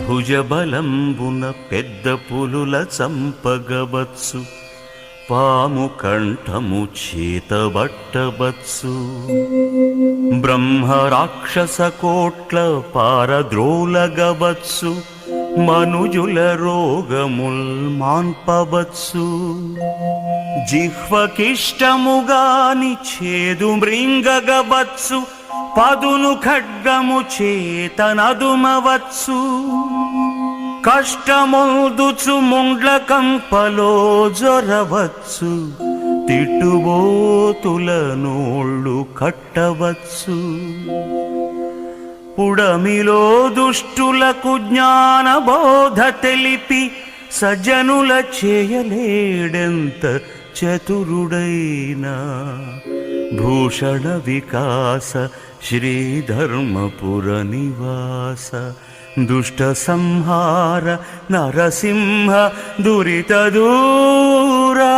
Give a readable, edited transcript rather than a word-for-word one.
భుజబలంబున పెద్ద పులుల చంపగవచ్చు, పాము కంఠము చేతబట్టవచ్చు. బ్రహ్మ రాక్షస కోట్ల పారద్రోలగవచ్చు, మనుజుల రోగముల్ మాన్పవచ్చు. జిహ్వకిష్టముగాని చేదు మృంగగవచ్చు, పదును ఖడ్గము చేతనదుమవచ్చు. కష్టమొల్దుచు ముండ్ల కంపలో జొరవచ్చు, తిట్టుబోతుల నోళ్ళు కట్టవచ్చు. పుడమిలో దుష్టులకు జ్ఞానబోధ తెలిపి, సజ్జనుల చేయలేడెంత చతురుడైనా. భూషణ వికాస శ్రీధర్మపుర నివాస, దుష్ట సంహార నరసింహ దురిత దూరా.